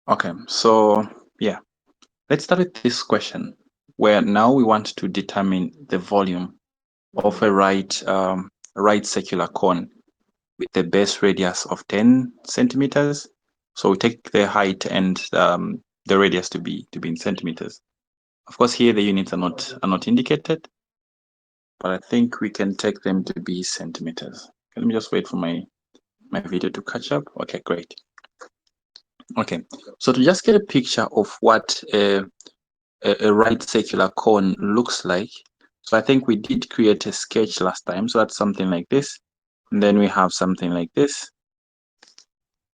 Okay, so yeah, let's start with this question where now we want to determine the volume of a right circular cone with the base radius of 10 centimeters. So we take the height and the radius to be in centimeters. Of course, here the units are not indicated, but I think we can take them to be centimeters. Let me just wait for my video to catch up. Okay, great. Okay, so to just get a picture of what a right circular cone looks like. So I think we did create a sketch last time. So that's something like this. And then we have something like this.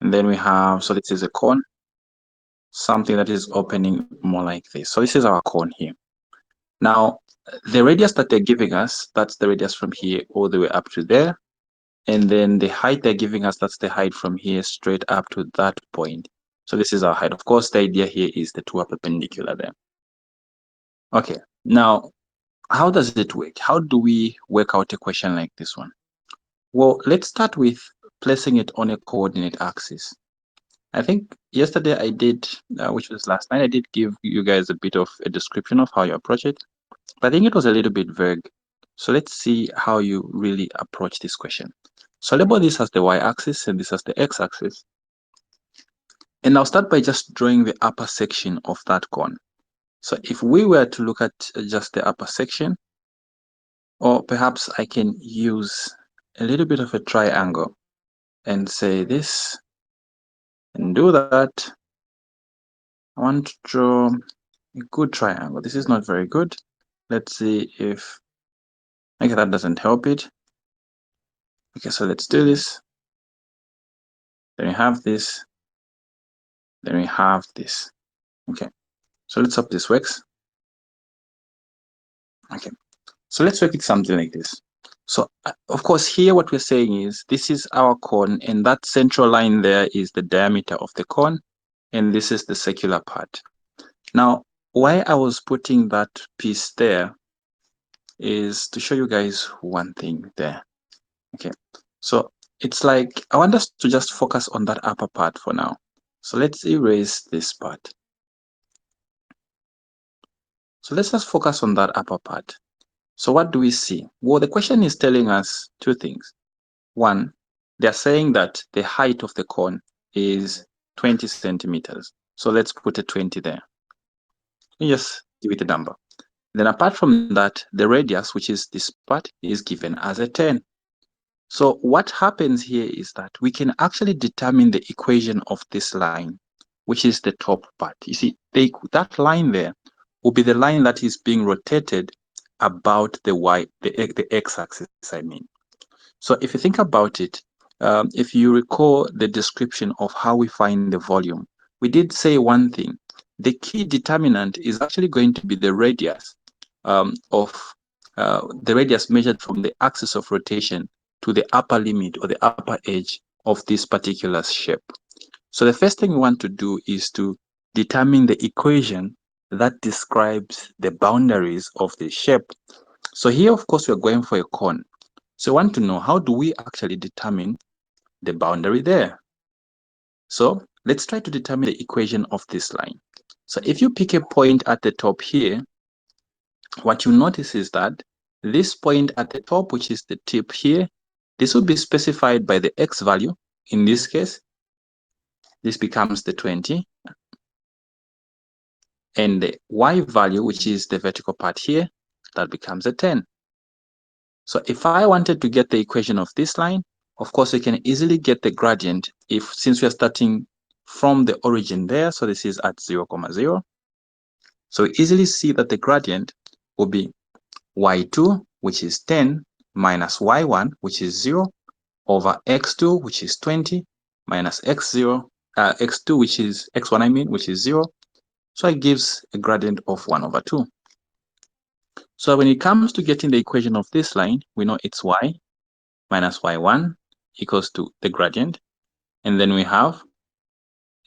And then we have, so this is a cone, something that is opening more like this. So this is our cone here. Now, the radius that they're giving us, that's the radius from here all the way up to there. And then the height they're giving us, that's the height from here straight up to that point. So this is our height. Of course, the idea here is the two are perpendicular there. Okay, now how does it work? How do we work out a question like this one? Well, let's start with placing it on a coordinate axis. I think yesterday I did, which was last night, I did give you guys a bit of a description of how you approach it, but I think it was a little bit vague. So let's see how you really approach this question. So label this as the y-axis and this as the x-axis. And I'll start by just drawing the upper section of that cone. So if we were to look at just the upper section, or perhaps I can use a little bit of a triangle and say this and do that. I want to draw a good triangle. This is not very good. Let's see if, okay, that doesn't help it. Okay, so let's do this. Then we have this. Then we have this. Okay, so let's hope this works. Okay, so let's work with something like this. So of course, here what we're saying is this is our cone, and that central line there is the diameter of the cone, and this is the circular part. Now, why I was putting that piece there is to show you guys one thing there. Okay, so it's like I want us to just focus on that upper part for now. So let's erase this part. So let's just focus on that upper part. So what do we see? Well, the question is telling us two things. One, they're saying that the height of the cone is 20 centimeters. So let's put a 20 there. Just give it a number. Then apart from that, the radius, which is this part, is given as a 10. So what happens here is that we can actually determine the equation of this line, which is the top part. You see, that line there will be the line that is being rotated about the x-axis, I mean. So if you think about it, if you recall the description of how we find the volume, we did say one thing. The key determinant is actually going to be the radius of the radius measured from the axis of rotation to the upper limit or the upper edge of this particular shape. So the first thing we want to do is to determine the equation that describes the boundaries of the shape. So here, of course, we're going for a cone. So I want to know, how do we actually determine the boundary there? So let's try to determine the equation of this line. So if you pick a point at the top here, what you notice is that this point at the top, which is the tip here, this will be specified by the x value. In this case, this becomes the 20. And the y value, which is the vertical part here, that becomes a 10. So if I wanted to get the equation of this line, of course, we can easily get the gradient since we are starting from the origin there. So this is at 0, 0. So we easily see that the gradient will be y2, which is 10, minus y1, which is 0, over x2, which is 20, minus x2, which is x1, I mean, which is 0. So it gives a gradient of 1 over 2. So when it comes to getting the equation of this line, we know it's y minus y1 equals to the gradient. And then we have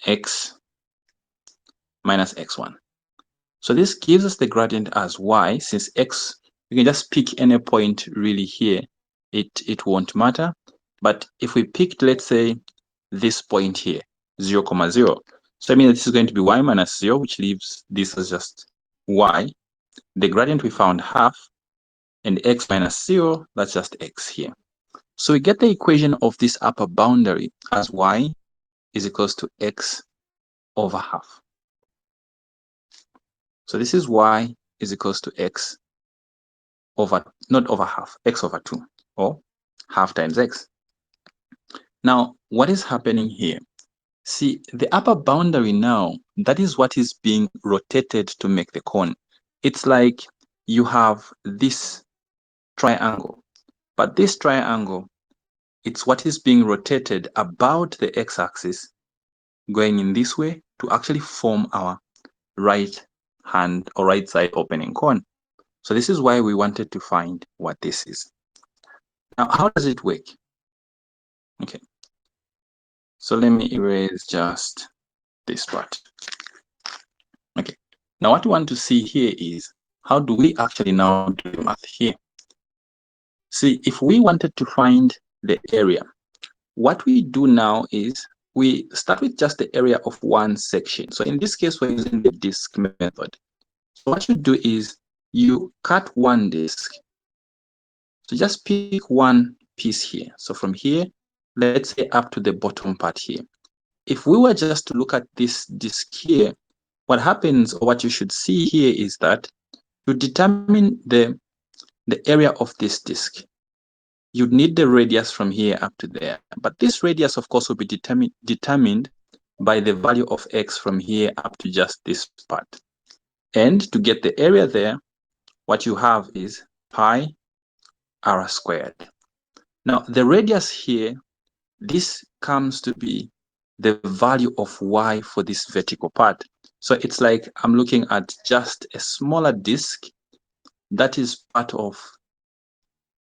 x minus x1. So this gives us the gradient as y. Since x, you can just pick any point really here. It won't matter. But if we picked, let's say, this point here, 0, 0. So I mean, this is going to be y minus 0, which leaves this as just y. The gradient we found half, and x minus 0, that's just x here. So we get the equation of this upper boundary as y is equals to x over half. So this is y is equals to x over, not over half, x over 2, or half times x. Now, what is happening here? See, the upper boundary now, that is what is being rotated to make the cone. It's like you have this triangle, but this triangle, it's what is being rotated about the x-axis going in this way to actually form our right hand or right side opening cone. So this is why we wanted to find what this is. Now, how does it work? Okay, so let me erase just this part. Okay, now what we want to see here is how do we actually now do the math here? See, if we wanted to find the area, what we do now is we start with just the area of one section. So in this case, we're using the disk method. So what you do is you cut one disk. So just pick one piece here. So from here, let's say up to the bottom part here. If we were just to look at this disk here, what happens, or what you should see here, is that to determine the area of this disk, you'd need the radius from here up to there. But this radius, of course, will be determined by the value of x from here up to just this part. And to get the area there, what you have is pi r squared. Now, the radius here, this comes to be the value of y for this vertical part. So it's like I'm looking at just a smaller disk that is part of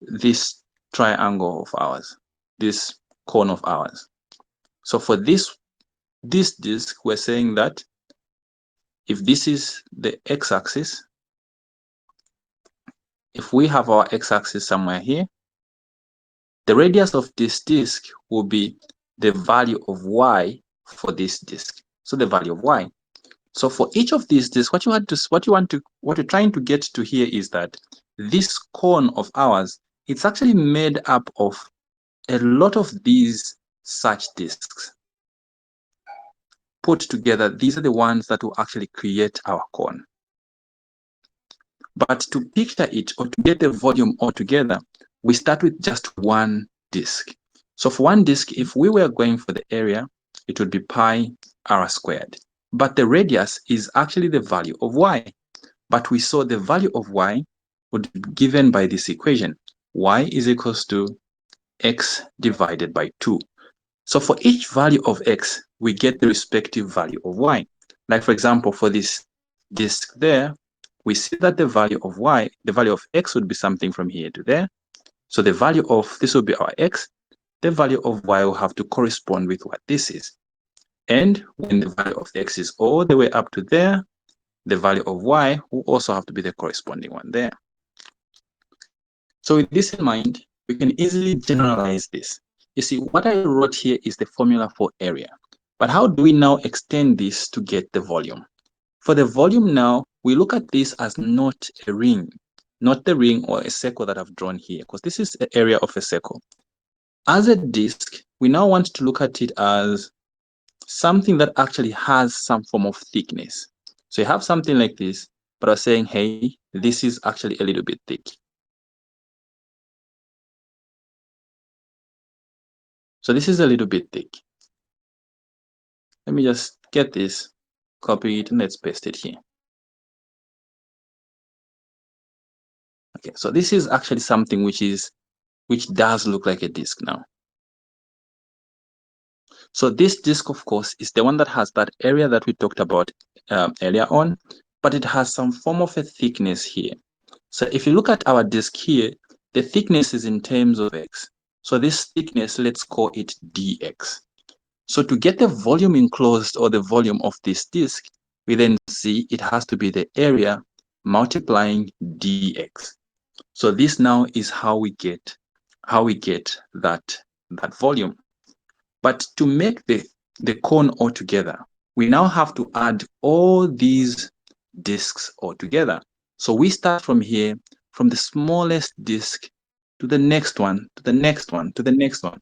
this triangle of ours, this cone of ours. So for this disk, we're saying that if this is the x-axis, if we have our x-axis somewhere here, the radius of this disk will be the value of y for this disk. So the value of y. So for each of these disks, what you're trying to get to here is that this cone of ours, it's actually made up of a lot of these such disks put together. These are the ones that will actually create our cone. But to picture it, or to get the volume altogether, we start with just one disk. So for one disk, if we were going for the area, it would be pi r squared. But the radius is actually the value of y. But we saw the value of y would be given by this equation. Y is equals to x divided by 2. So for each value of x, we get the respective value of y. Like for example, for this disk there, we see that the value of y, the value of x would be something from here to there. So the value of this will be our x. The value of y will have to correspond with what this is. And when the value of x is all the way up to there, the value of y will also have to be the corresponding one there. So with this in mind, we can easily generalize this. You see, what I wrote here is the formula for area. But how do we now extend this to get the volume? For the volume now, we look at this as not a ring, not the ring or a circle that I've drawn here, because this is the area of a circle. As a disk, we now want to look at it as something that actually has some form of thickness. So you have something like this, but I'm saying, hey, this is actually a little bit thick. So this is a little bit thick. Let me just get this, copy it, and let's paste it here. Okay, so this is actually something which does look like a disk now. So this disk, of course, is the one that has that area that we talked about earlier on, but it has some form of a thickness here. So if you look at our disk here, the thickness is in terms of x. So this thickness, let's call it dx. So to get the volume enclosed, or the volume of this disk, we then see it has to be the area multiplying dx. So this now is how we get that volume. But to make the cone altogether, we now have to add all these disks all together. So we start from here, from the smallest disk to the next one, to the next one, to the next one,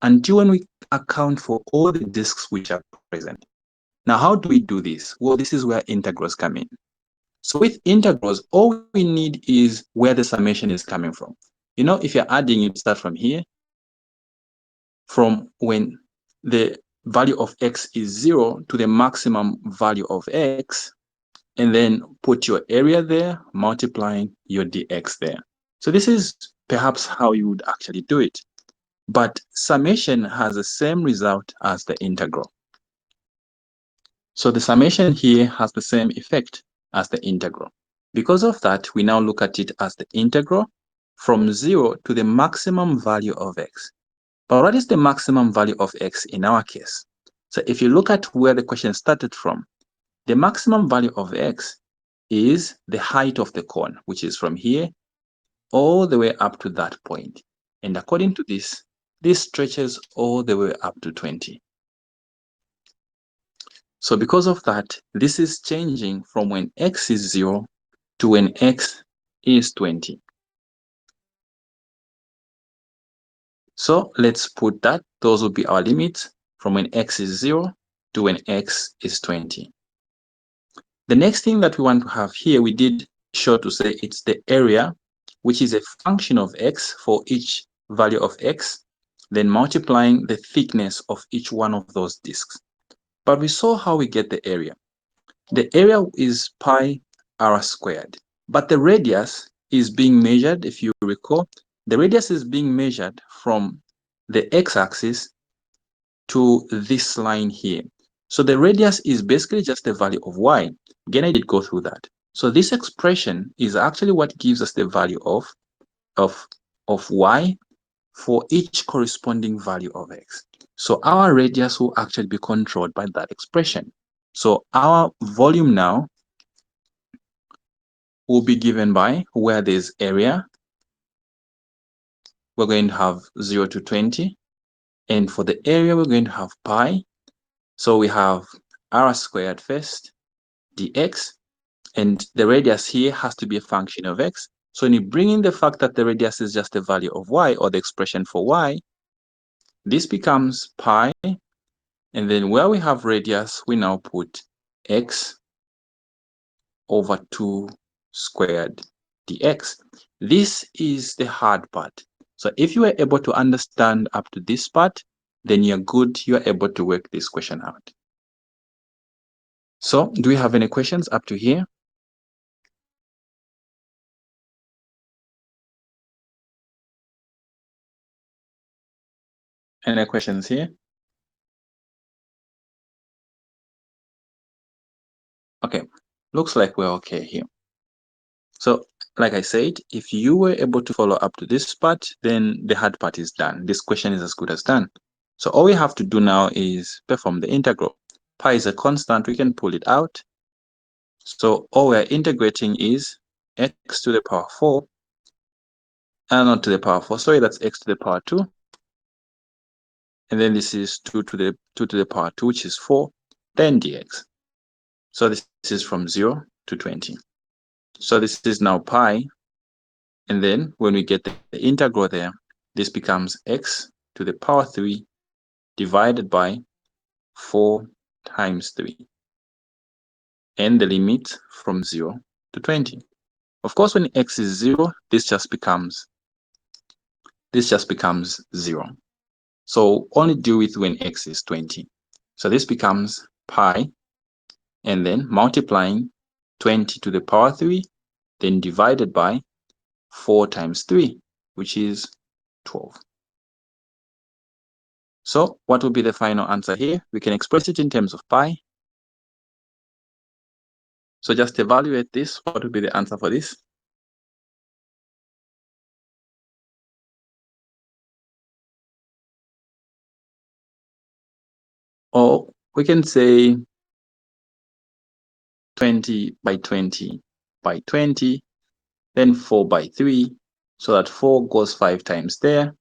until when we account for all the disks which are present. Now, how do we do this? Well, this is where integrals come in. So with integrals, all we need is where the summation is coming from. You know, if you're adding, you start from here, from when the value of x is 0 to the maximum value of x, and then put your area there, multiplying your dx there. So this is perhaps how you would actually do it. But summation has the same result as the integral. So the summation here has the same effect as the integral. Because of that, we now look at it as the integral from 0 to the maximum value of x. But what is the maximum value of x in our case? So if you look at where the question started from, the maximum value of x is the height of the cone, which is from here all the way up to that point. And according to this stretches all the way up to 20. So because of that, this is changing from when x is 0 to when x is 20. So let's put that. Those will be our limits from when x is 0 to when x is 20. The next thing that we want to have here, we did sure to say it's the area, which is a function of x for each value of x, then multiplying the thickness of each one of those disks. But we saw how we get the area. The area is pi r squared, but the radius is being measured, if you recall, the radius is being measured from the x-axis to this line here. So the radius is basically just the value of y. Again, I did go through that. So this expression is actually what gives us the value of y for each corresponding value of x. So our radius will actually be controlled by that expression. So our volume now will be given by where there's area, we're going to have 0 to 20. And for the area, we're going to have pi. So we have r squared first, dx, and the radius here has to be a function of x. So when you bring in the fact that the radius is just the value of y, or the expression for y, this becomes pi. And then where we have radius, we now put x over 2 squared dx. This is the hard part. So if you are able to understand up to this part, then you're good. You're able to work this question out. So do we have any questions up to here? Any questions here? Okay, looks like we're okay here. So like I said, if you were able to follow up to this part, then the hard part is done. This question is as good as done. So all we have to do now is perform the integral. Pi is a constant, we can pull it out. So all we're integrating is x to the power 4, and not to the power 4, sorry, that's x to the power 2. And then this is 2 to the power 2, which is 4, then dx. So this is from 0 to 20. So this is now pi. And then when we get the integral there, this becomes x to the power 3 divided by 4 times 3. And the limit from 0 to 20. Of course, when x is 0, this just becomes 0. So only do it when x is 20. So this becomes pi, and then multiplying 20 to the power 3, then divided by 4 times 3, which is 12. So what will be the final answer here? We can express it in terms of pi. So just evaluate this. What would be the answer for this? Or we can say 20 by 20 by 20, then 4 by 3, so that 4 goes 5 times there.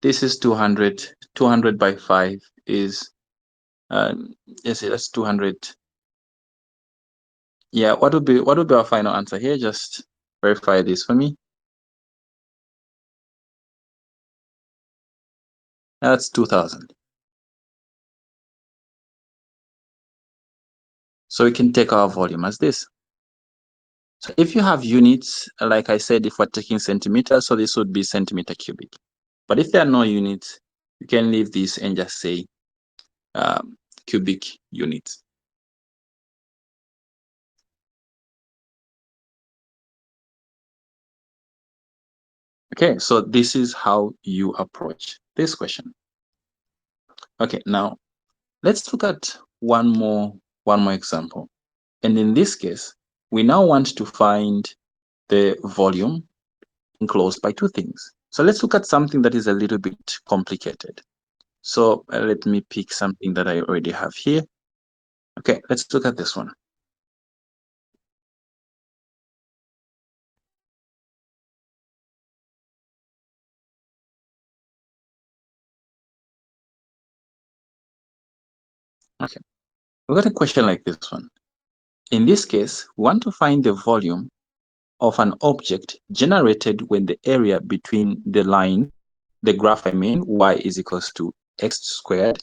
This is 200. 200 by 5 is Yes, that's 200. Yeah, what would be our final answer here? Just verify this for me. That's 2000. So we can take our volume as this. So if you have units, like I said, if we're taking centimeters, so this would be centimeter cubic. But if there are no units, you can leave this and just say cubic units. Okay, so this is how you approach this question. Okay, now let's look at one more example. And in this case, we now want to find the volume enclosed by two things. So let's look at something that is a little bit complicated. So let me pick something that I already have here. Okay, let's look at this one. Okay, we got a question like this one. In this case, we want to find the volume of an object generated when the area between the line, the graph I mean, y is equals to x squared,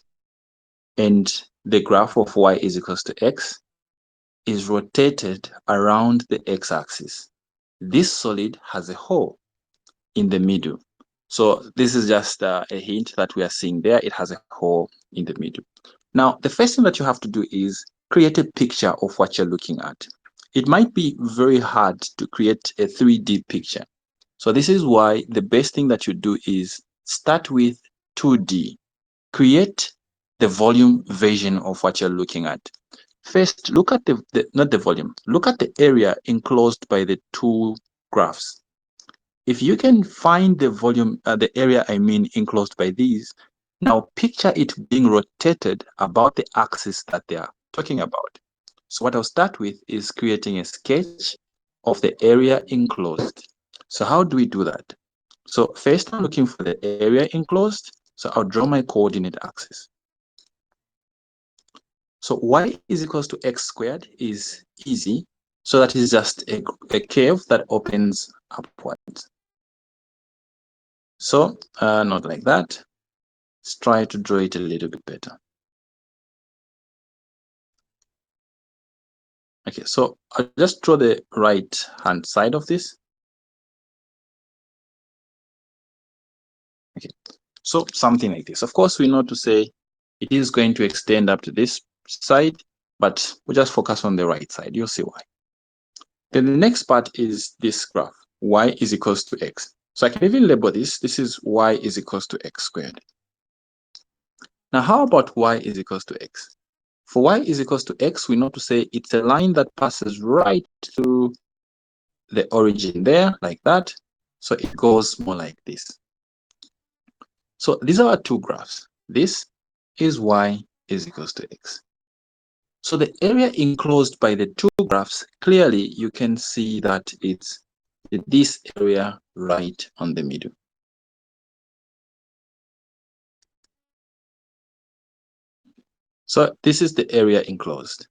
and the graph of y is equals to x, is rotated around the x-axis. This solid has a hole in the middle. So this is just a hint that we are seeing there. It has a hole in the middle. Now, the first thing that you have to do is create a picture of what you're looking at. It might be very hard to create a 3D picture. So this is why the best thing that you do is start with 2D. Create the volume version of what you're looking at. First, look at not the volume, look at the area enclosed by the two graphs. If you can find the volume, the area I mean enclosed by these, now picture it being rotated about the axis that they are talking about. So what I'll start with is creating a sketch of the area enclosed. So how do we do that? So first I'm looking for the area enclosed. So I'll draw my coordinate axis. So y is equals to x squared is easy. So that is just a curve that opens upwards. So not like that. Let's try to draw it a little bit better. Okay, so I'll just draw the right hand side of this. Okay, so something like this. Of course, we know to say it is going to extend up to this side, but we'll just focus on the right side. You'll see why. Then the next part is this graph, y is equals to x. So I can even label this. This is y is equals to x squared. Now, how about y is equals to x? For y is equals to x, we know to say it's a line that passes right through the origin there, like that. So it goes more like this. So these are our two graphs. This is y is equals to x. So the area enclosed by the two graphs, clearly you can see that it's this area right on the middle. So this is the area enclosed.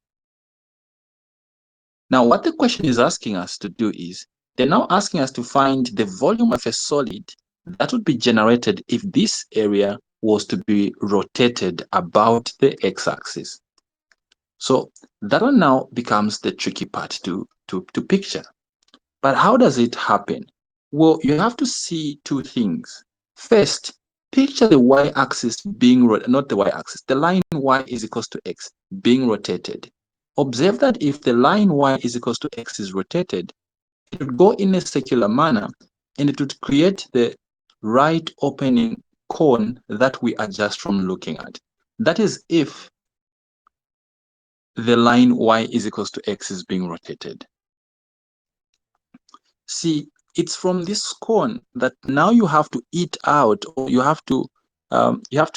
Now, what the question is asking us to do is, they're now asking us to find the volume of a solid that would be generated if this area was to be rotated about the x-axis. So that one now becomes the tricky part to picture. But how does it happen? Well, you have to see two things. First, picture the y-axis being, not the y-axis, the line y is equals to x being rotated. Observe that if the line y is equals to x is rotated, it would go in a circular manner and it would create the right opening cone that we are just from looking at. That is if the line y is equals to x is being rotated. See, it's from this cone that now you have to eat out, or you have to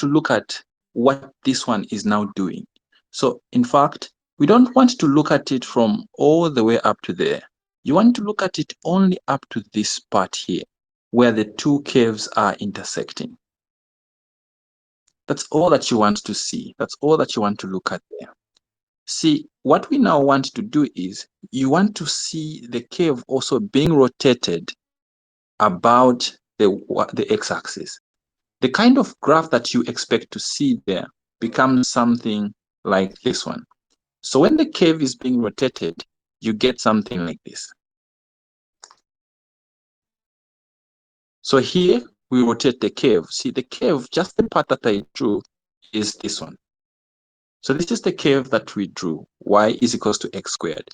look at what this one is now doing. So in fact, we don't want to look at it from all the way up to there. You want to look at it only up to this part here, where the two curves are intersecting. That's all that you want to see. That's all that you want to look at there. See, what we now want to do is you want to see the curve also being rotated about the x-axis. The kind of graph that you expect to see there becomes something like this one. So when the curve is being rotated, you get something like this. So here we rotate the curve. See, the curve, just the part that I drew, is this one. So this is the curve that we drew, y is equals to x squared.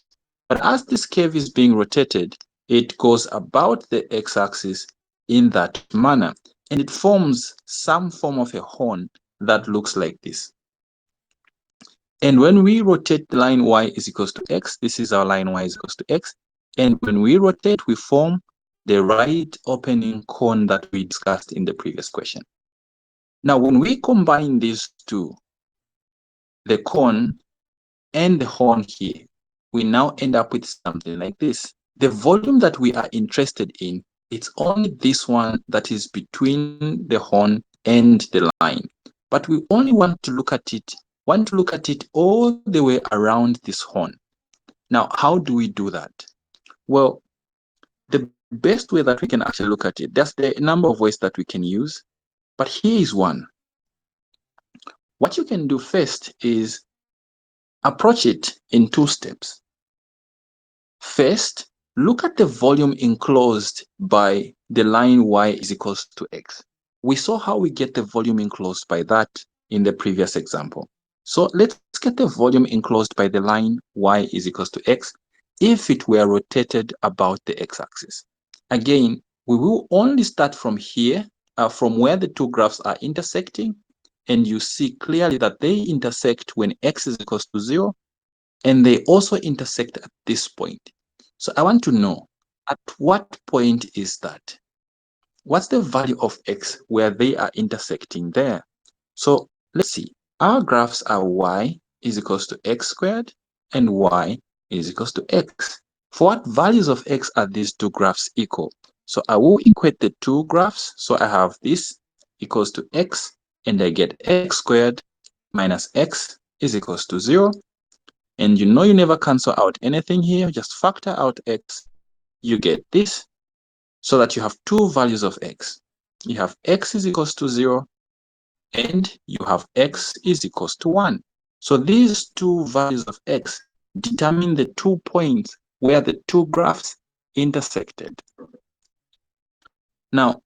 But as this curve is being rotated, it goes about the x-axis in that manner, and it forms some form of a horn that looks like this. And when we rotate the line y is equals to x, this is our line y is equals to x, and when we rotate, we form the right opening cone that we discussed in the previous question. Now, when we combine these two, the cone and the horn here, we now end up with something like this. The volume that we are interested in, it's only this one that is between the horn and the line. But we only want to look at it all the way around this horn. Now, how do we do that? Well, the best way that we can actually look at it, there's a number of ways that we can use, but here is one. What you can do first is approach it in two steps. First, look at the volume enclosed by the line y is equals to x. We saw how we get the volume enclosed by that in the previous example. So let's get the volume enclosed by the line y is equals to x if it were rotated about the x-axis. Again, we will only start from here, from where the two graphs are intersecting, and you see clearly that they intersect when x is equals to 0, and they also intersect at this point. So I want to know, at what point is that? What's the value of x where they are intersecting there? So let's see. Our graphs are y is equals to x squared and y is equals to x. For what values of x are these two graphs equal? So I will equate the two graphs. So I have this equals to x, and I get x squared minus x is equals to 0. And you know you never cancel out anything here, just factor out x. You get this, so that you have two values of x. You have x is equals to 0, and you have x is equals to 1. So these two values of x determine the 2 points where the two graphs intersected. Now,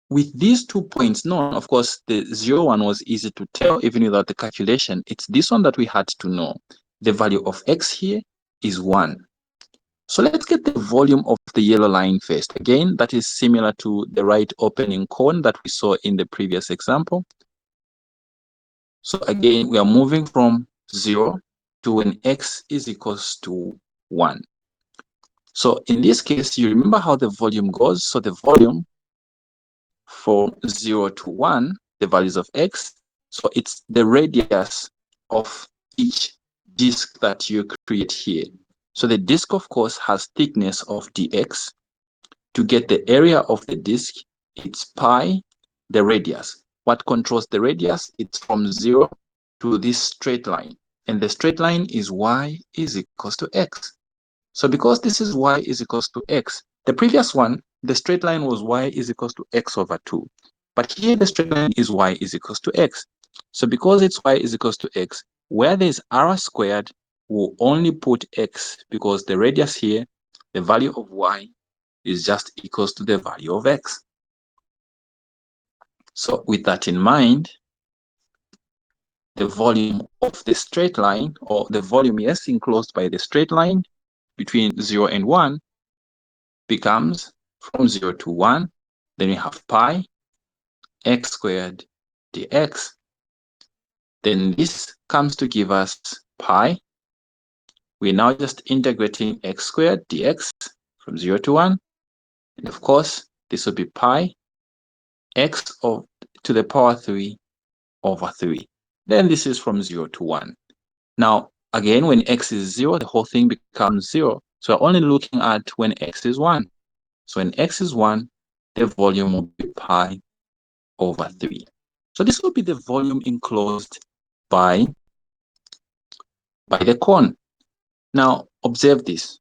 with these 2 points known, of course, the 0 one was easy to tell even without the calculation. It's this one that we had to know. The value of x here is 1. So let's get the volume of the yellow line first. Again, that is similar to the right opening cone that we saw in the previous example. So again, we are moving from 0 to when x is equals to 1. So in this case, you remember how the volume goes. So the volume from 0 to 1, the values of x, so it's the radius of each disk that you create here. So the disk, of course, has thickness of dx. To get the area of the disk, it's pi, the radius. What controls the radius? It's from 0 to this straight line. And the straight line is y is equals to x. So because this is y is equals to x, the previous one, the straight line was y is equals to x over 2. But here the straight line is y is equals to x. So because it's y is equals to x, where there's r squared, we'll only put x because the radius here, the value of y, is just equals to the value of x. So with that in mind, the volume of the straight line, or the volume, yes, enclosed by the straight line between 0 and 1 becomes from 0 to 1, then we have pi x squared dx. Then this comes to give us pi. We're now just integrating x squared dx from 0 to 1. And of course, this will be pi x to the power 3 over 3. Then this is from 0 to 1. Now, again, when x is 0, the whole thing becomes 0. So we're only looking at when x is 1. So when x is 1, the volume will be pi over 3. So this will be the volume enclosed by the cone. Now observe this.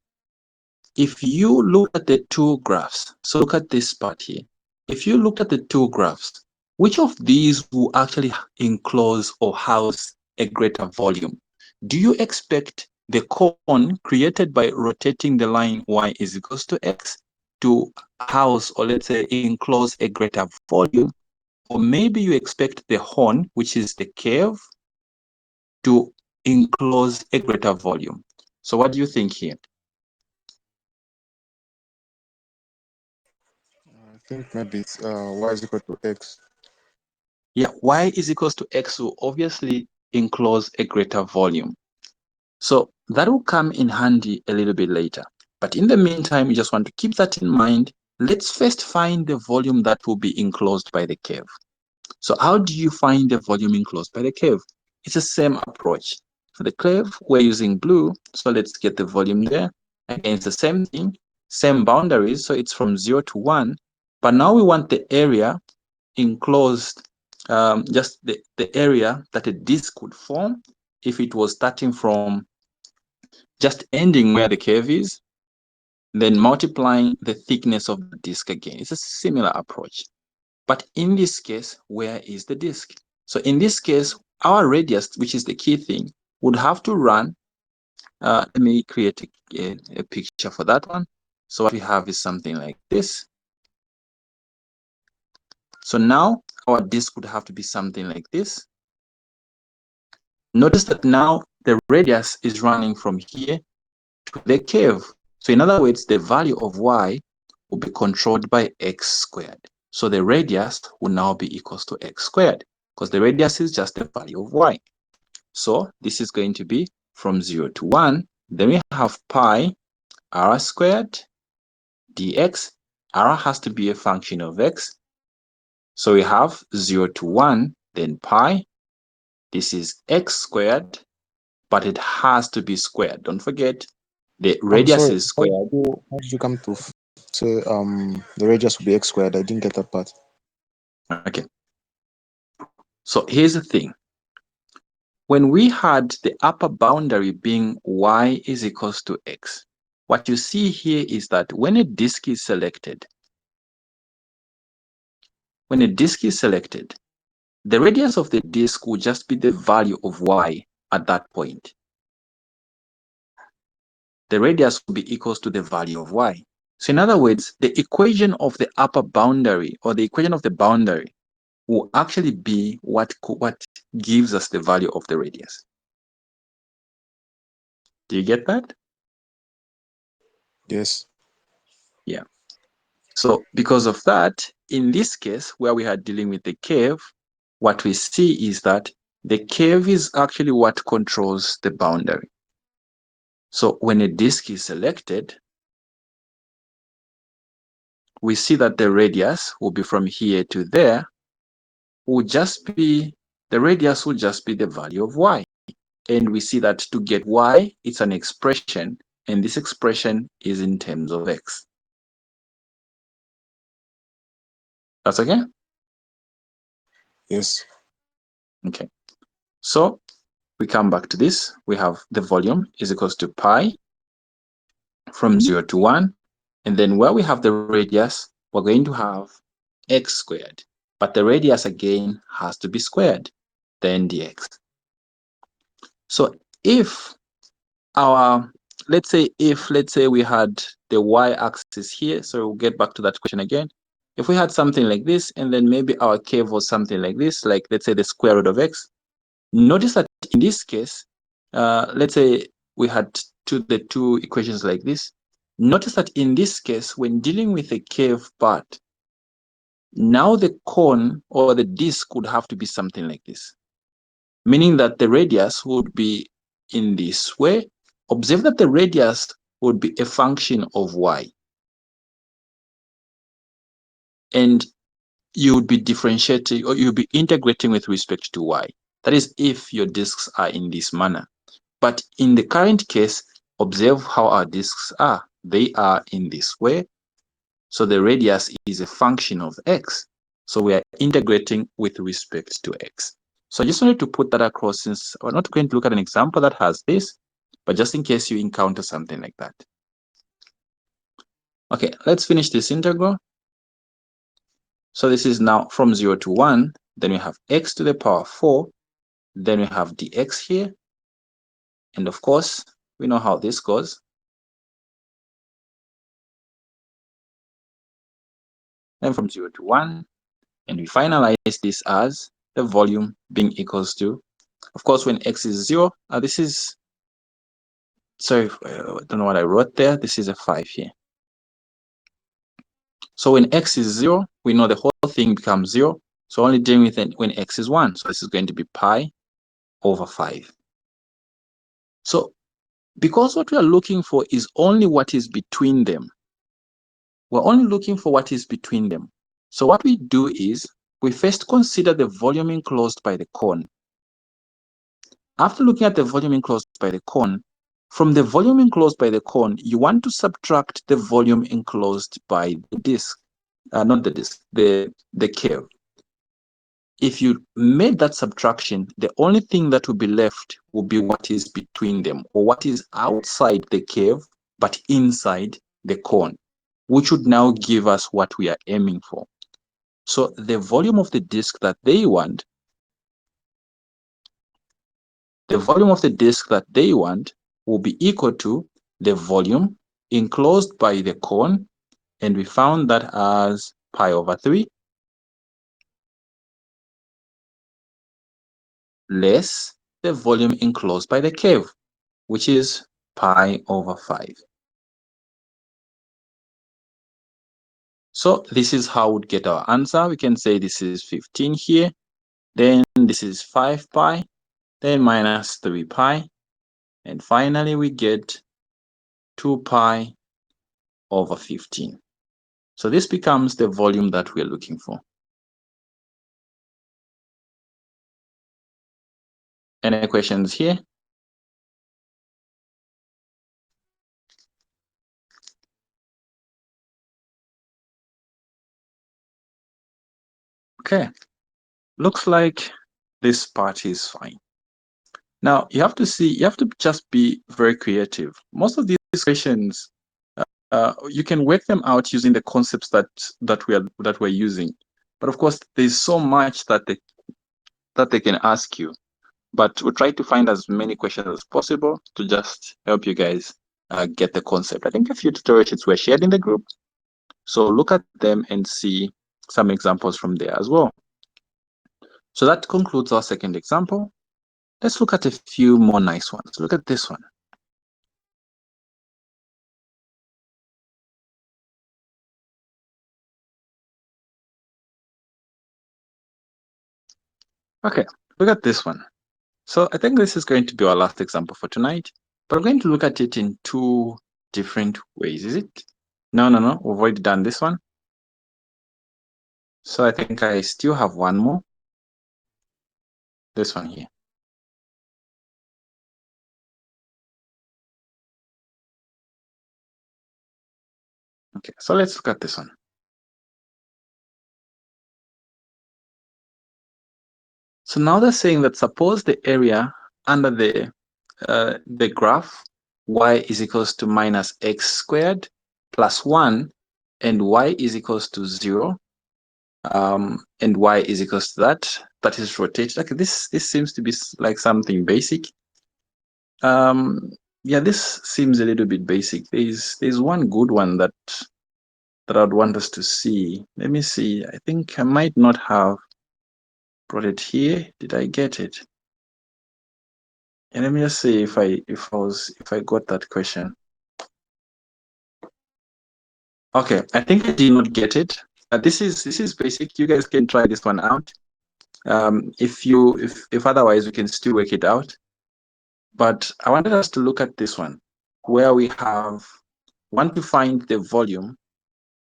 If you look at the two graphs, so look at this part here. If you look at the two graphs, which of these will actually enclose or house a greater volume? Do you expect the cone created by rotating the line y is equals to x to house, or let's say enclose, a greater volume? Or maybe you expect the horn, which is the curve, to enclose a greater volume. So what do you think here? I think maybe it's y is equal to x. Yeah, y is equals to x will obviously enclose a greater volume. So that will come in handy a little bit later. But in the meantime, you just want to keep that in mind. Let's first find the volume that will be enclosed by the curve. So how do you find the volume enclosed by the curve? It's the same approach. For the curve, we're using blue. So let's get the volume there. Again, it's the same thing, same boundaries. So it's from 0 to 1. But now we want the area enclosed, just the area that a disk would form if it was starting from just ending where the curve is, then multiplying the thickness of the disk again. It's a similar approach. But in this case, where is the disk? So in this case, our radius, which is the key thing, would have to run. Let me create a picture for that one. So what we have is something like this. So now our disk would have to be something like this. Notice that now the radius is running from here to the curve. So in other words, the value of y will be controlled by x squared. So the radius will now be equals to x squared, because the radius is just the value of y. So this is going to be from 0 to 1. Then we have pi r squared dx. R has to be a function of x. So we have 0 to 1, then pi. This is x squared, but it has to be squared. Don't forget, the I'm radius sorry. is squared. How did you come to say the radius will be x squared? I didn't get that part. Okay. So here's the thing. When we had the upper boundary being y is equals to x, what you see here is that when a disk is selected, the radius of the disk will just be the value of y at that point. The radius will be equals to the value of y. So in other words, the equation of the upper boundary, or the equation of the boundary, will actually be what gives us the value of the radius. Do you get that? Yes. Yeah. So because of that, in this case, where we are dealing with the curve, what we see is that the curve is actually what controls the boundary. So when a disk is selected, we see that the radius will be from here to there, the radius will just be the value of y. And we see that to get y, it's an expression, and this expression is in terms of x. That's okay? Yes. Okay. So we come back to this. We have the volume is equals to pi from 0 to 1. And then where we have the radius, we're going to have x squared. But the radius again has to be squared, then dx. So if let's say we had the y-axis here, so we'll get back to that question again. If we had something like this, and then maybe our curve was something like this, like let's say the square root of x, notice that in this case, let's say we had the two equations like this. Notice that in this case, when dealing with a curve part, now the cone or the disk would have to be something like this, meaning that the radius would be in this way. Observe that the radius would be a function of y. And you would be differentiating, or you'll be integrating with respect to y. That is if your disks are in this manner. But in the current case, observe how our disks are. They are in this way. So the radius is a function of x. So we are integrating with respect to x. So I just wanted to put that across, since we're not going to look at an example that has this, but just in case you encounter something like that. Okay, let's finish this integral. So this is now from 0 to 1. Then we have x to the power 4. Then we have dx here. And of course, we know how this goes. Then from 0 to 1. And we finalize this as the volume being equals to, of course, when x is 0, this is, sorry, I don't know what I wrote there. This is a 5 here. So when x is 0, we know the whole thing becomes 0. So only dealing with it when x is 1. So this is going to be pi over 5. So because what we are looking for is only what is between them, we're only looking for what is between them. So what we do is we first consider the volume enclosed by the cone. After looking at the volume enclosed by the cone, from the volume enclosed by the cone, you want to subtract the volume enclosed by the disk, not the disk, the curve. If you made that subtraction, the only thing that will be left will be what is between them, or what is outside the curve but inside the cone, which would now give us what we are aiming for. So the volume of the disk that they want, will be equal to the volume enclosed by the cone, and we found that as pi over 3 less the volume enclosed by the curve, which is pi over 5. So this is how we'd get our answer. We can say this is 15 here, then this is 5 pi, then minus 3 pi, and finally we get 2 pi over 15. So this becomes the volume that we're looking for. Any questions here? Okay, looks like this part is fine. Now you have to just be very creative. Most of these questions, you can work them out using the concepts that we're using. But of course, there's so much that they can ask you. But we'll try to find as many questions as possible to just help you guys get the concept. I think a few tutorial sheets were shared in the group, so look at them and see some examples from there as well. So that concludes our second example. Let's look at a few more nice ones. Look at this one. Okay, look at this one. So I think this is going to be our last example for tonight, but we're going to look at it in two different ways, is it? No, we've already done this one. So I think I still have one more. This one here. Okay, so let's look at this one. So now they're saying that suppose the area under the graph y is equals to minus x squared plus 1 and y is equals to 0 and y is equals to that is rotated. Okay, this seems to be like something basic. Yeah, this seems a little bit basic. There's one good one that I'd want us to see. Let me see. I think I might not have brought it here. Did I get it? And let me just see if I got that question. Okay, I think I did not get it. This is basic. You guys can try this one out. If otherwise, we can still work it out. But I wanted us to look at this one, where we want to find the volume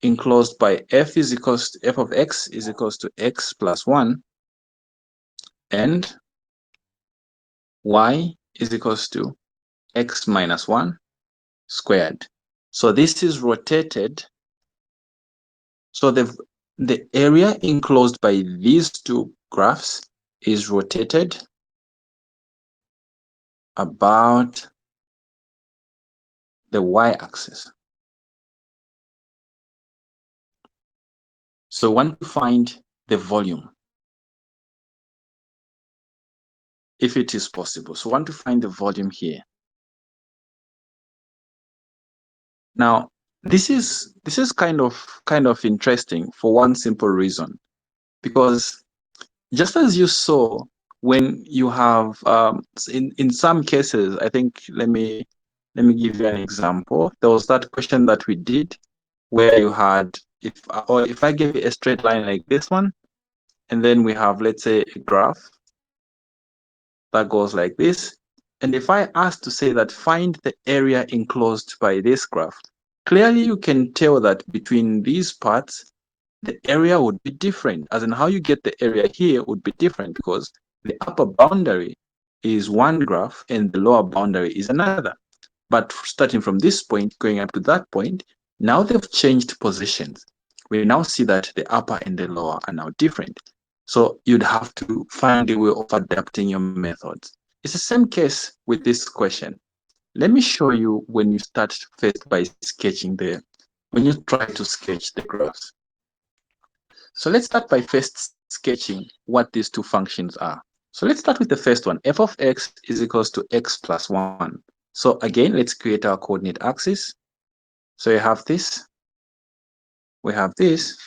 enclosed by f of x is equals to x plus 1 and y is equals to x minus 1 squared. So this is rotated. So the area enclosed by these two graphs is rotated about the y-axis. So we want to find the volume, if it is possible. So we want to find the volume here. Now, this is kind of interesting for one simple reason, because just as you saw when you have in some cases, I think let me give you an example. There was that question that we did where you had if I give you a straight line like this one, and then we have, let's say, a graph that goes like this. And if I ask to say that find the area enclosed by this graph, clearly you can tell that between these parts, the area would be different, as in how you get the area here would be different, because the upper boundary is one graph and the lower boundary is another. But starting from this point, going up to that point, now they've changed positions. We now see that the upper and the lower are now different. So you'd have to find a way of adapting your methods. It's the same case with this question. Let me show you when you start first by sketching when you try to sketch the graphs. So let's start by first sketching what these two functions are. So let's start with the first one. F of x is equals to x plus 1. So again, let's create our coordinate axis. So you have this, we have this,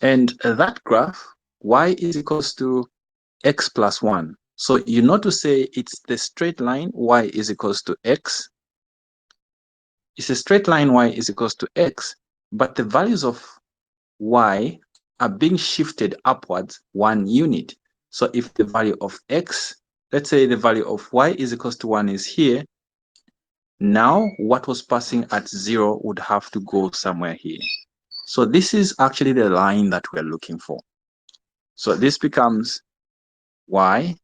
and that graph, y is equals to x plus 1. So you know to say it's the straight line y is equals to x. It's a straight line y is equals to x, but the values of y are being shifted upwards 1 unit. So if the value of x, let's say the value of y is equals to 1 is here, now what was passing at 0 would have to go somewhere here. So this is actually the line that we're looking for. So this becomes y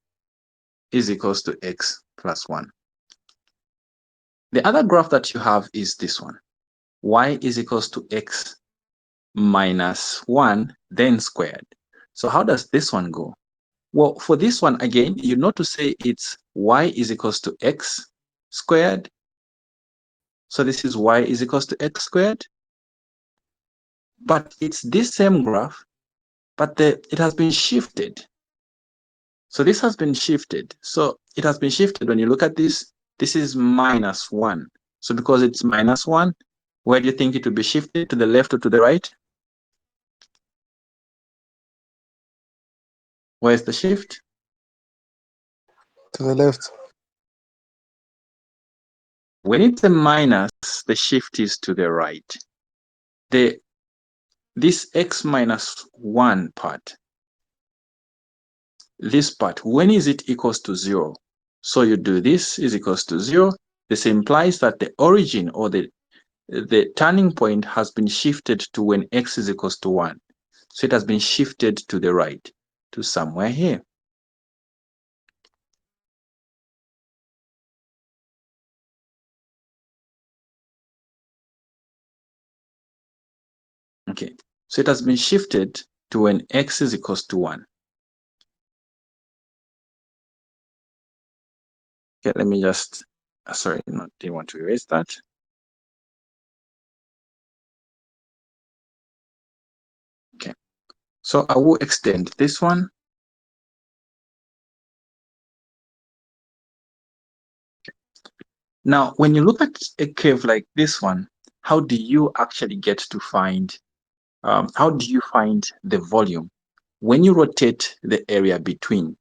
is equals to x plus 1. The other graph that you have is this one. Y is equals to x minus 1, then squared. So how does this one go? Well, for this one, again, you know to say it's y is equals to x squared. So this is y is equals to x squared. But it's this same graph, but it has been shifted. So this has been shifted. So it has been shifted. When you look at this, this is minus 1. So because it's minus 1, where do you think it will be shifted? To the left or to the right? Where's the shift? To the left. When it's a minus, the shift is to the right. This x minus 1 part, this part, when is it equals to 0? So you do this is equals to 0. This implies that the origin or the turning point has been shifted to when x is equals to 1. So it has been shifted to the right, to somewhere here. Okay, so it has been shifted to when x is equals to 1. Okay, let me just, sorry, didn't want to erase that. Okay, so I will extend this one. Now, when you look at a curve like this one, how do you actually get to find, how do you find the volume when you rotate the area between?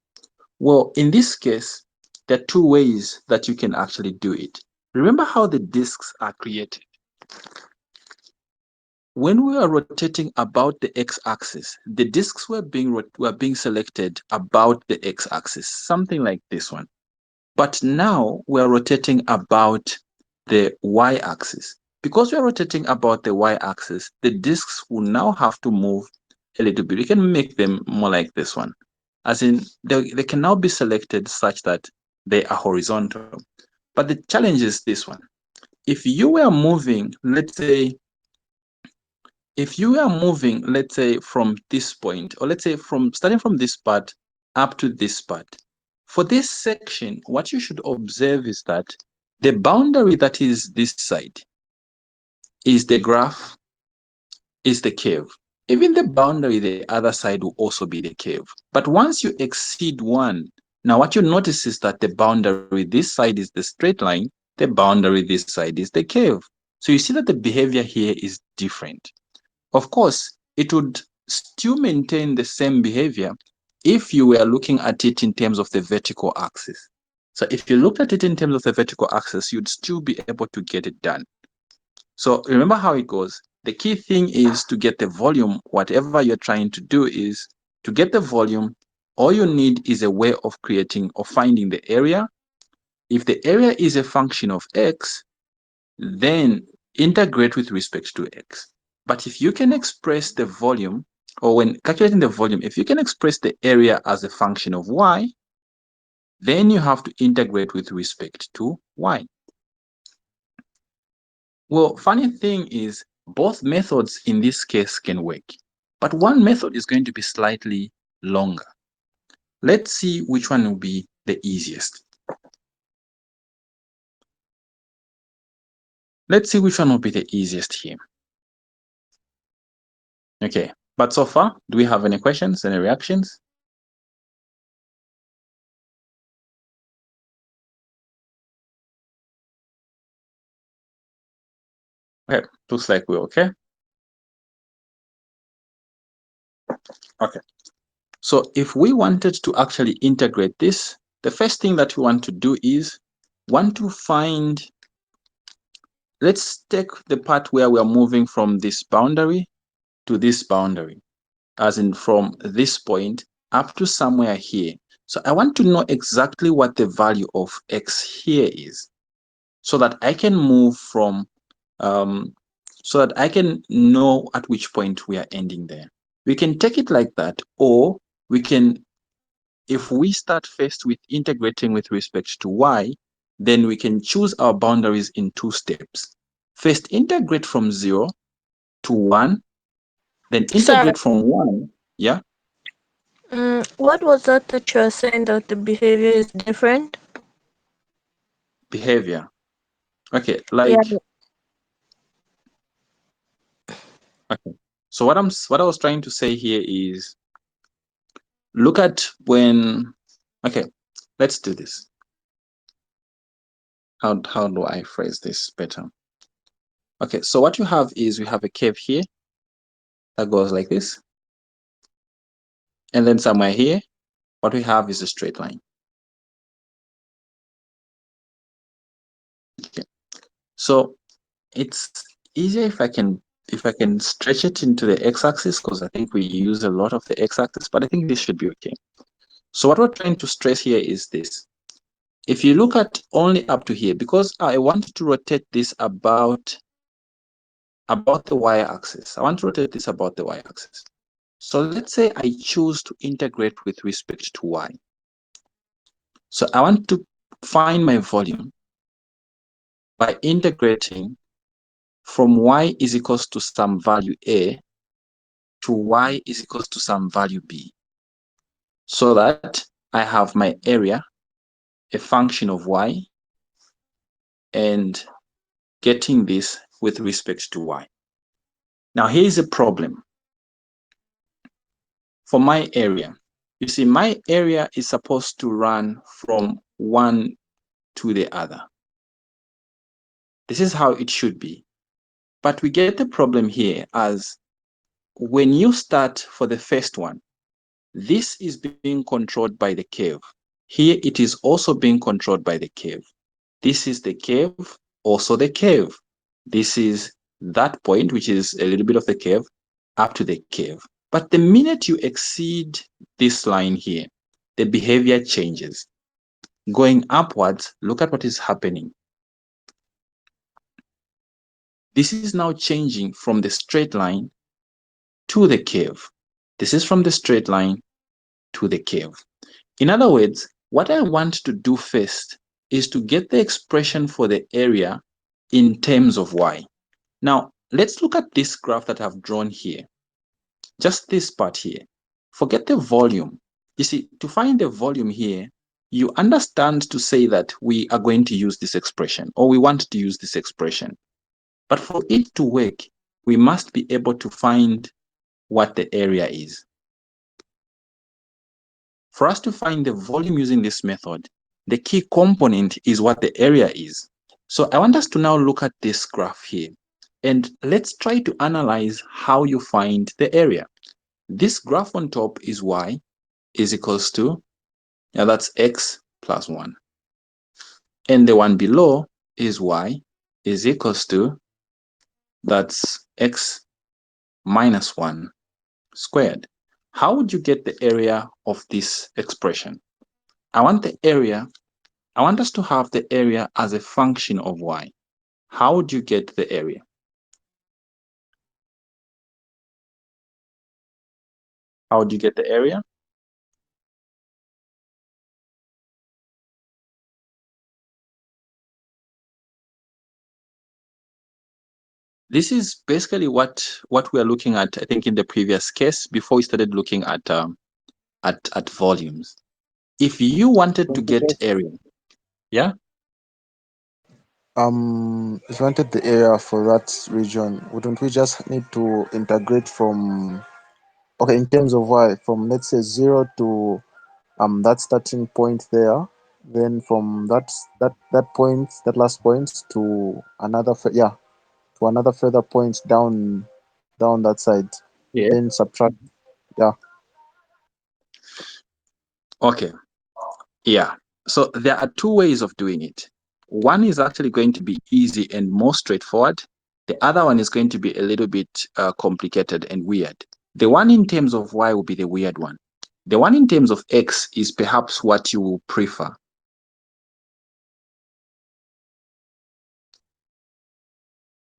Well, in this case, there are two ways that you can actually do it. Remember how the disks are created? When we are rotating about the x-axis, the disks were being selected about the x-axis, something like this one. But now we are rotating about the y-axis. Because we are rotating about the y-axis, the disks will now have to move a little bit. We can make them more like this one. As in, they can now be selected such that they are horizontal. But the challenge is this one. If you were moving, let's say, if you are moving, let's say from this point, or let's say from starting from this part up to this part, for this section, what you should observe is that the boundary that is this side is the graph, is the curve. Even the boundary the other side will also be the curve. But once you exceed one, now what you notice is that the boundary this side is the straight line, the boundary this side is the curve. So you see that the behavior here is different. Of course, it would still maintain the same behavior if you were looking at it in terms of the vertical axis. So if you looked at it in terms of the vertical axis, you'd still be able to get it done. So remember how it goes. The key thing is to get the volume. Whatever you're trying to do is to get the volume. All you need is a way of creating or finding the area. If the area is a function of x, then integrate with respect to x. But if you can express the volume, or when calculating the volume, if you can express the area as a function of y, then you have to integrate with respect to y. Well, funny thing is, both methods in this case can work, but one method is going to be slightly longer. Let's see which one will be the easiest. Let's see which one will be the easiest here. Okay, but so far, do we have any questions, any reactions? Okay, looks like we're okay. Okay, so if we wanted to actually integrate this, the first thing that we want to do is want to find, let's take the part where we are moving from this boundary to this boundary, as in from this point up to somewhere here. So I want to know exactly what the value of x here is, so that I can move from, so that I can know at which point we are ending there. We can take it like that, or we can, if we start first with integrating with respect to y, then we can choose our boundaries in two steps. First, integrate from 0 to 1, then Sorry. integrate from 1, yeah, What was that you were saying that the behavior is different? behavior. Okay, Yeah. like, okay. So what I was trying to say here is, look at when, okay, let's do this. How do I phrase this better? Okay, so what you have is we have a curve here that goes like this. And then somewhere here, what we have is a straight line. Okay. So it's easier if I can stretch it into the x-axis, because I think we use a lot of the x-axis, but I think this should be okay. So what we're trying to stress here is this. If you look at only up to here, because I want to rotate this about the y-axis. I want to rotate this about the y-axis. So let's say I choose to integrate with respect to y. So I want to find my volume by integrating from y is equals to some value a to y is equals to some value b, so that I have my area, a function of y, and getting this with respect to y. Now here's a problem. For my area, you see, my area is supposed to run from one to the other. This is how it should be. But we get the problem here as when you start for the first one, this is being controlled by the curve. Here it is also being controlled by the curve. This is the curve, also the curve. This is that point, which is a little bit of the curve, up to the curve. But the minute you exceed this line here, the behavior changes. Going upwards, look at what is happening. This is now changing from the straight line to the curve. This is from the straight line to the curve. In other words, what I want to do first is to get the expression for the area in terms of y. Now, let's look at this graph that I've drawn here. Just this part here. Forget the volume. You see, to find the volume here, you understand to say that we are going to use this expression, or we want to use this expression. But for it to work, we must be able to find what the area is. For us to find the volume using this method, the key component is what the area is. So I want us to now look at this graph here, and let's try to analyze how you find the area. This graph on top is y is equals to, that's x plus 1. And the one below is y is equals to, that's x minus 1 squared. How would you get the area of this expression? I want us to have the area as a function of y. How would you get the area? How would you get the area? This is basically what we are looking at, I think, in the previous case before we started looking at volumes. If you wanted to get area, yeah? If you wanted the area for that region, wouldn't we just need to integrate from, okay, in terms of y, from let's say 0 to that starting point there, then from that point, that last point to another to another further point down that side, Yeah. then subtract. Yeah. Okay. Yeah. So there are two ways of doing it. One is actually going to be easy and more straightforward. The other one is going to be a little bit complicated and weird. The one in terms of y will be the weird one. The one in terms of x is perhaps what you will prefer.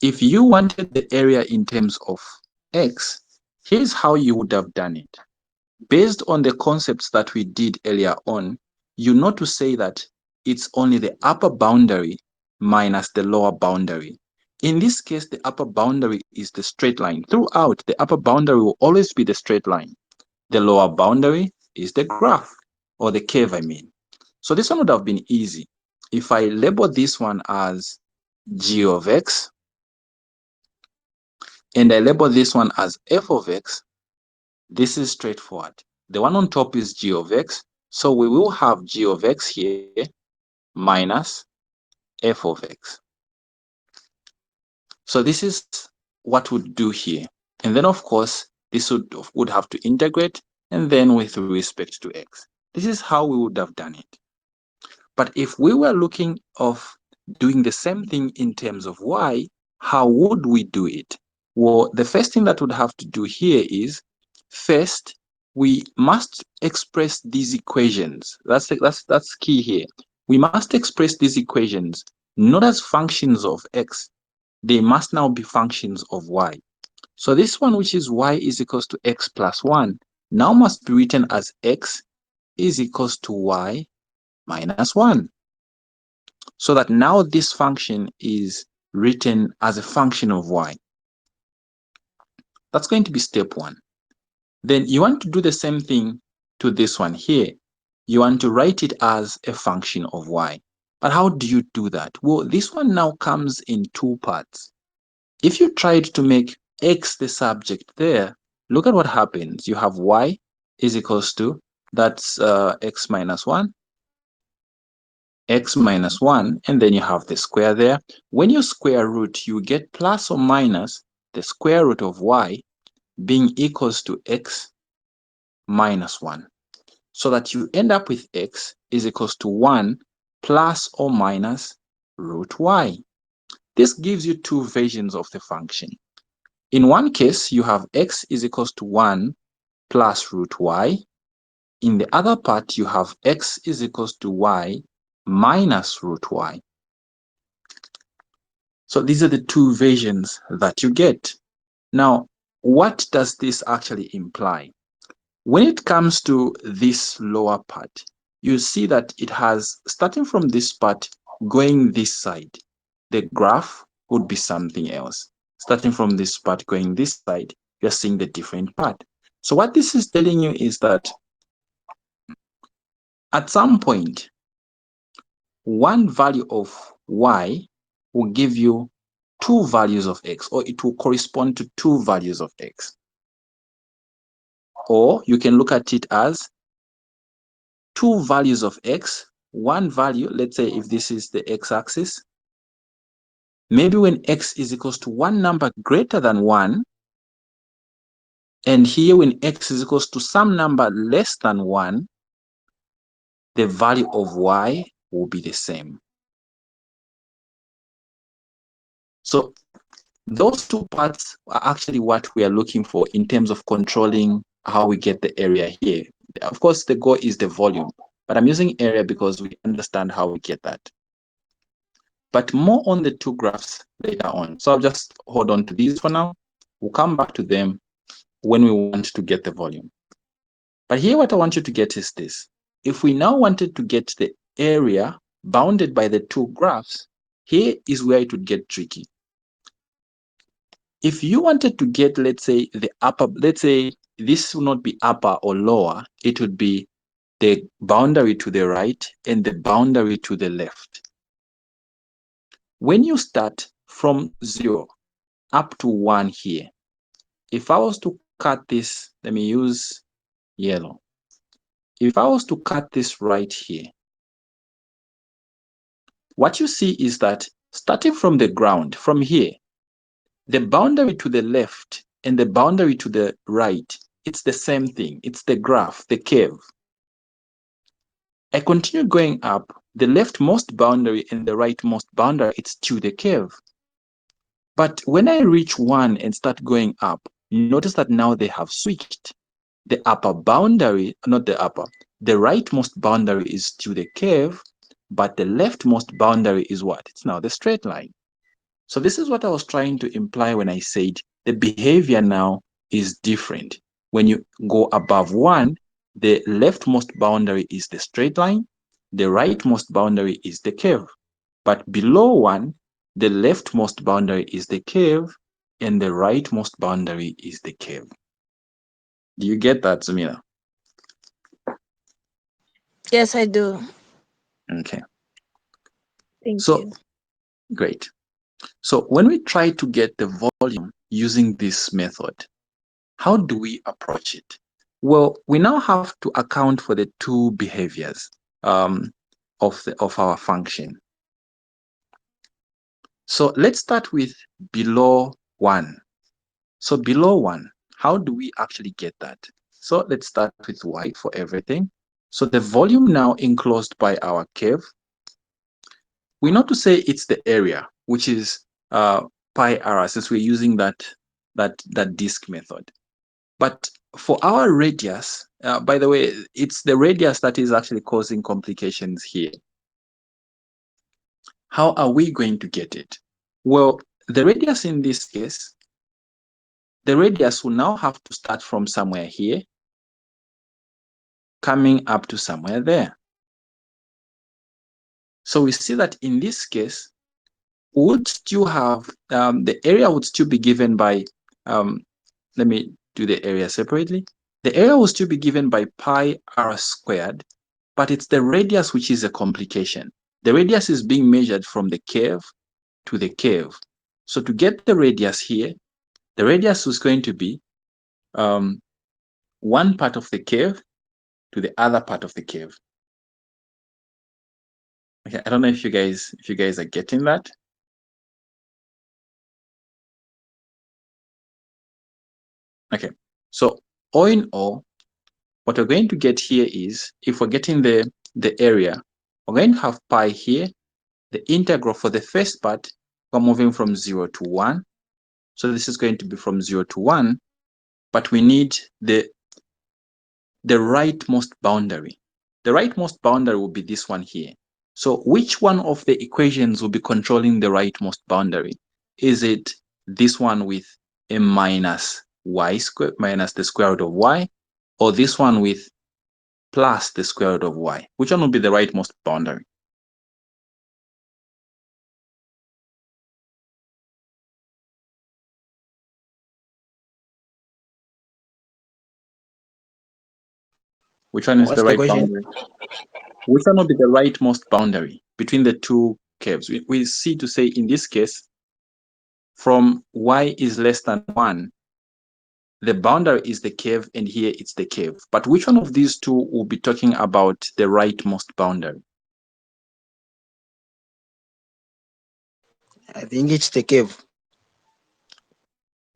If you wanted the area in terms of x, here's how you would have done it. Based on the concepts that we did earlier on, you know to say that it's only the upper boundary minus the lower boundary. In this case, the upper boundary is the straight line. Throughout, the upper boundary will always be the straight line. The lower boundary is the graph, or the curve, I mean. So this one would have been easy. If I label this one as g of x, and I label this one as f of x, this is straightforward. The one on top is g of x, so we will have g of x here minus f of x. So this is what we'd do here. And then, of course, this would have to integrate, and then with respect to x. This is how we would have done it. But if we were looking of doing the same thing in terms of y, how would we do it? Well, the first thing that we'd have to do here is, first, we must express these equations. That's key here. We must express these equations not as functions of x. They must now be functions of y. So this one, which is y is equals to x plus 1, now must be written as x is equals to y minus 1. So that now this function is written as a function of y. That's going to be step 1. Then you want to do the same thing to this one here. You want to write it as a function of y. But how do you do that? Well, this one now comes in two parts. If you tried to make x the subject there, look at what happens. You have y is equals to, that's x minus 1, x minus 1, and then you have the square there. When you square root, you get plus or minus the square root of y being equals to x minus 1. So that you end up with x is equals to 1 plus or minus root y. This gives you two versions of the function. In one case, you have x is equals to 1 plus root y. In the other part, you have x is equals to y minus root y. So these are the two versions that you get. Now, what does this actually imply? When it comes to this lower part, you see that it has, starting from this part, going this side, the graph would be something else. starting from this part going this side, you're seeing the different part. So what this is telling you is that at some point, one value of y will give you two values of x, or it will correspond to two values of x. Or you can look at it as two values of x, one value, let's say if this is the x-axis, maybe when x is equals to one number greater than 1, and here when x is equals to some number less than 1, the value of y will be the same. So those two parts are actually what we are looking for in terms of controlling how we get the area here. Of course, the goal is the volume, but I'm using area because we understand how we get that. But more on the two graphs later on. So I'll just hold on to these for now. We'll come back to them when we want to get the volume. But here what I want you to get is this. If we now wanted to get the area bounded by the two graphs, here is where it would get tricky. If you wanted to get, let's say, the upper, let's say this will not be upper or lower, it would be the boundary to the right and the boundary to the left. When you start from 0 up to 1 here, if I was to cut this, let me use yellow. If I was to cut this right here, what you see is that starting from the ground, from here, the boundary to the left and the boundary to the right, it's the same thing. It's the graph, the curve. I continue going up, the leftmost boundary and the rightmost boundary, it's to the curve. But when I reach 1 and start going up, notice that now they have switched. The upper boundary, not the upper, the rightmost boundary is to the curve, but the leftmost boundary is what? It's now the straight line. So this is what I was trying to imply when I said the behavior now is different. When you go above 1, the leftmost boundary is the straight line, the rightmost boundary is the curve. But below 1, the leftmost boundary is the curve, and the rightmost boundary is the curve. Do you get that, Sumira? Yes, I do. Okay. Thank So, you. great. So when we try to get the volume using this method, how do we approach it? Well, we now have to account for the two behaviors of our function. So let's start with below 1. So below 1, how do we actually get that? So let's start with y for everything. So the volume now enclosed by our curve, we know to say it's the area, which is pi r, since we're using that disk method. But for our radius, by the way, it's the radius that is actually causing complications here. How are we going to get it? Well, the radius in this case, the radius will now have to start from somewhere here, coming up to somewhere there. So we see that in this case, would still have, the area would still be given by, let me do the area separately. The area will still be given by pi r squared, but it's the radius which is a complication. The radius is being measured from the curve to the curve. So to get the radius here, the radius is going to be one part of the curve to the other part of the curve. Okay, I don't know if you guys are getting that. Okay, so all in all, what we're going to get here is, if we're getting the area, we're going to have pi here. The integral for the first part, we're moving from 0 to 1. So this is going to be from 0 to 1, but we need the rightmost boundary. The rightmost boundary will be this one here. So which one of the equations will be controlling the rightmost boundary? Is it this one with a minus y squared, minus the square root of y, or this one with plus the square root of y? Which one will be the rightmost boundary? Which one is What's the the right question? boundary? Which one will be the rightmost boundary between the two curves? We see to say in this case, from y is less than 1, the boundary is the curve, and here it's the curve. But which one of these two will be talking about the rightmost boundary? I think it's the cave.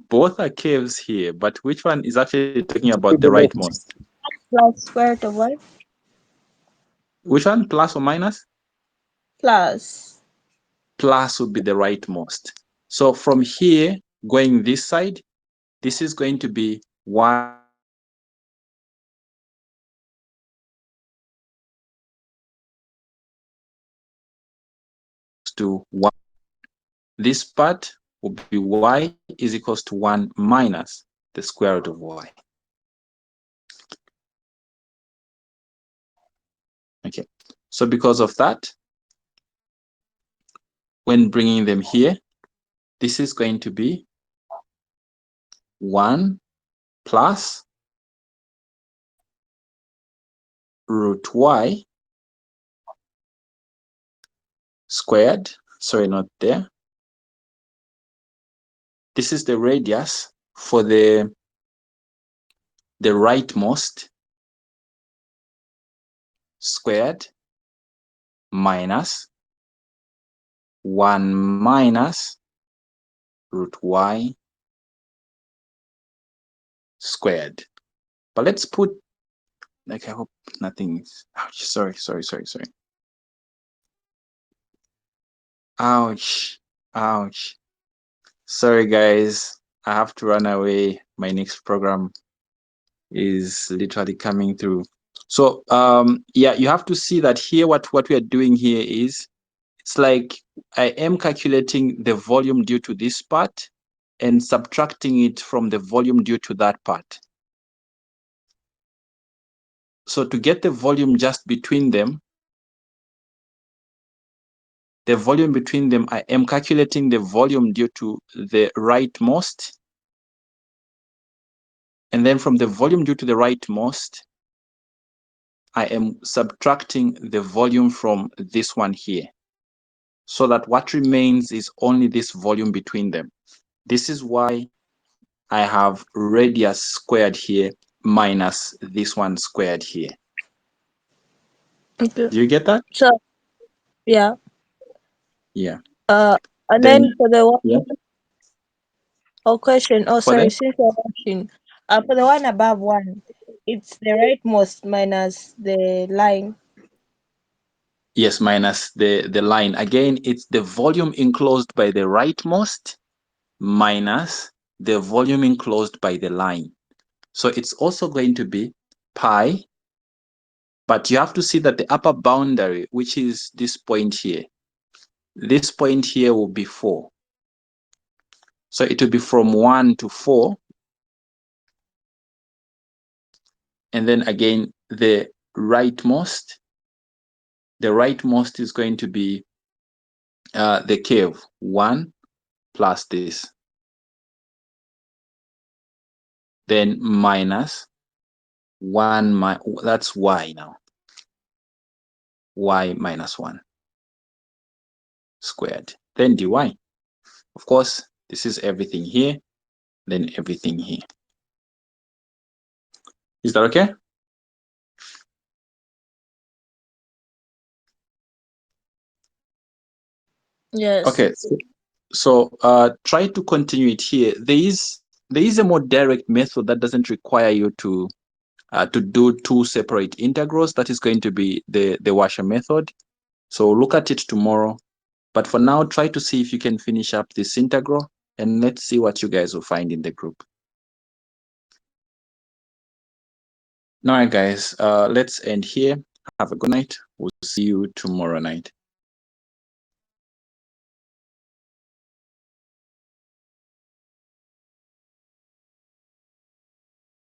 Both are curves here, but which one is actually talking about the rightmost? Plus square root of y Which one, plus or minus? plus. Plus would be the rightmost. So from here, going this side, this is going to be y to 1. This part will be y is equals to 1 minus the square root of y. Okay, so because of that, when bringing them here, this is going to be 1 plus root y squared. Sorry, not there. This is the radius for the rightmost squared minus 1 minus root y squared. But let's put, like, I hope nothing is, ouch, sorry. Ouch. Sorry, guys. I have to run away. My next program is literally coming through. So, yeah, you have to see that here, what we are doing here is, it's like I am calculating the volume due to this part and subtracting it from the volume due to that part. So to get the volume just between them, I am calculating the volume due to the rightmost. And then from the volume due to the rightmost, I am subtracting the volume from this one here, so that what remains is only this volume between them. This is why I have radius squared here minus this one squared here. Okay. Do you get that? So yeah. Yeah. And Then, then for the yeah, one or question. Oh, for sorry. them, Since you're watching, for the one above one, it's the rightmost minus the line. yes, minus the line. Again, it's the volume enclosed by the rightmost minus the volume enclosed by the line. So it's also going to be pi, but you have to see that the upper boundary, which is this point here will be 4. So it will be from 1 to 4. And then again, the rightmost is going to be the curve 1 plus this. Then minus 1, that's y now. Y minus 1 squared. Then dy. Of course, this is everything here, then everything here. Is that okay? Yes. Okay. So try to continue it here. There is a more direct method that doesn't require you to do 2 separate integrals. That is going to be the washer method. So look at it tomorrow. But for now, try to see if you can finish up this integral, and let's see what you guys will find in the group. All right, guys, let's end here. Have a good night. We'll see you tomorrow night.